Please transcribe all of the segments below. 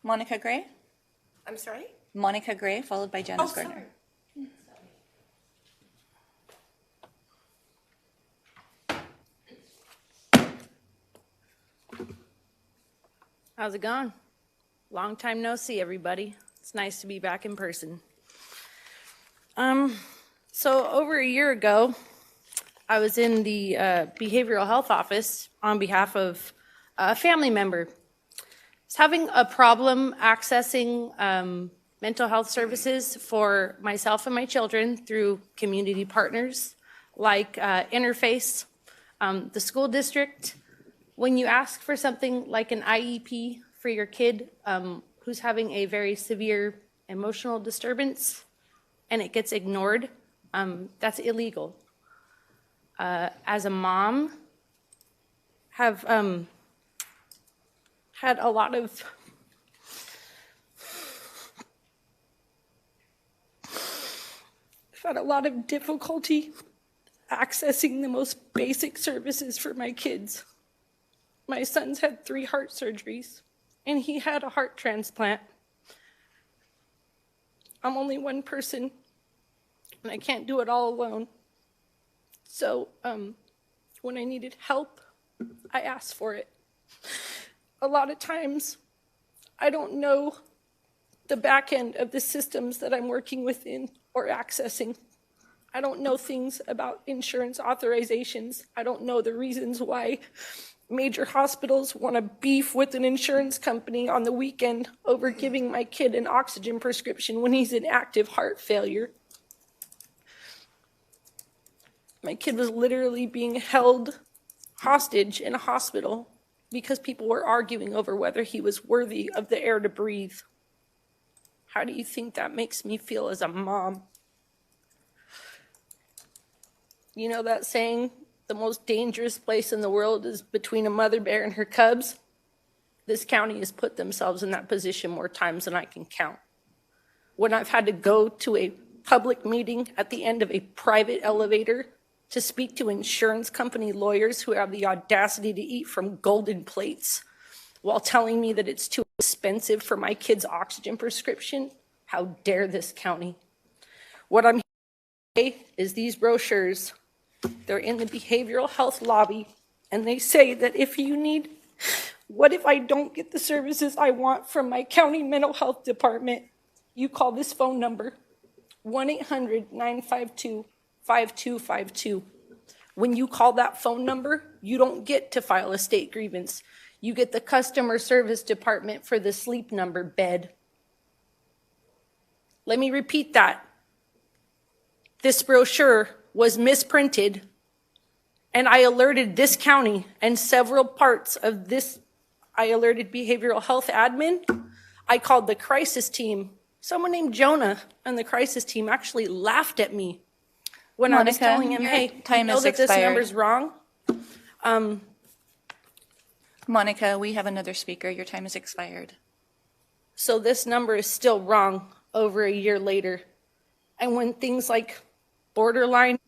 Monica Gray. I'm sorry? Monica Gray, followed by Janice Oh, Gardner. sorry. How's it going? Long time no see, everybody. It's nice to be back in person. So over a year ago, I was in the behavioral health office on behalf of a family member. He's having a problem accessing mental health services for myself and my children through community partners like Interface, the school district. When you ask for something like an IEP for your kid who's having a very severe emotional disturbance and it gets ignored, that's illegal. As a mom, have had a lot of difficulty accessing the most basic services for my kids. My son's had 3 heart surgeries, and he had a heart transplant. I'm only one person, and I can't do it all alone. So when I needed help, I asked for it. A lot of times, I don't know the back end of the systems that I'm working within or accessing. I don't know things about insurance authorizations. I don't know the reasons why major hospitals want to beef with an insurance company on the weekend over giving my kid an oxygen prescription when he's in active heart failure. My kid was literally being held hostage in a hospital because people were arguing over whether he was worthy of the air to breathe. How do you think that makes me feel as a mom? You know that saying, the most dangerous place in the world is between a mother bear and her cubs? This county has put themselves in that position more times than I can count. When I've had to go to a public meeting at the end of a private elevator to speak to insurance company lawyers who have the audacity to eat from golden plates while telling me that it's too expensive for my kid's oxygen prescription, how dare this county? What I'm here to say is these brochures, they're in the behavioral health lobby, and they say that if you need, what if I don't get the services I want from my county mental health department? You call this phone number, 1-800-952-5252. When you call that phone number, you don't get to file a state grievance. You get the customer service department for the sleep number bed. Let me repeat that. This brochure was misprinted, and I alerted this county and several parts of this. I alerted behavioral health admin. I called the crisis team. Someone named Jonah and the crisis team actually laughed at me when I was telling him, hey, you know that this number's wrong? Monica, we have another speaker. Your time has expired. So this number is still wrong over a year later. And when things like borderline,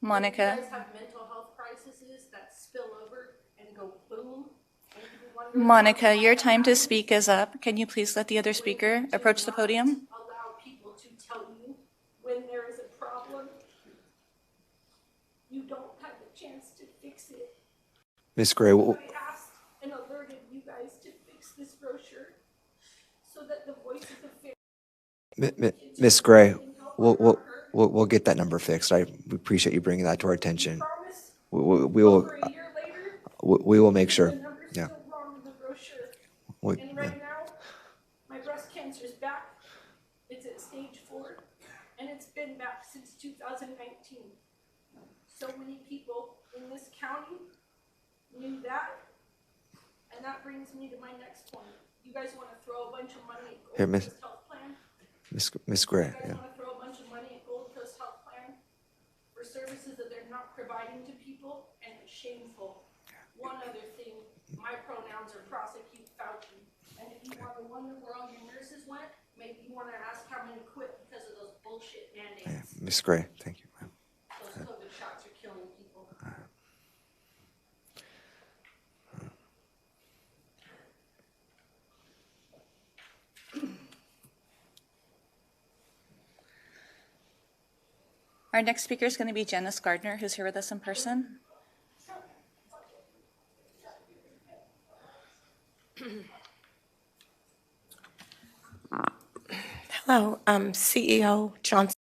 Monica. you guys have mental health crises that spill over and go boom. Monica, your time to speak is up. Can you please let the other speaker approach the podium? Allow people to tell you when there is a problem. You don't have the chance to fix it. Ms. Gray, I asked and alerted you guys to fix this brochure so that the voices of family. Ms. Gray, we'll get that number fixed. We appreciate you bringing that to our attention. We will. Over a year later, We will make sure. the number's Yeah. still wrong in the brochure. We- And right now, my breast cancer's back. It's at stage 4, and it's been back since 2019. So many people in this county knew that, and that brings me to my next point. You guys want to throw a bunch of money at Here, Gold Miss- Coast Health Plan? Ms. Gray. You guys Yeah. want to throw a bunch of money at Gold Coast Health Plan for services that they're not providing to people, and it's shameful. One other thing, my pronouns are prosecute Fauci, and if you want to wonder where all your nurses went, maybe you want to ask how many quit because of those bullshit mandates. Ms. Gray, thank you. Those COVID shots are killing people. Our next speaker is going to be Janice Gardner, who's here with us in person. Hello, CEO Johnson.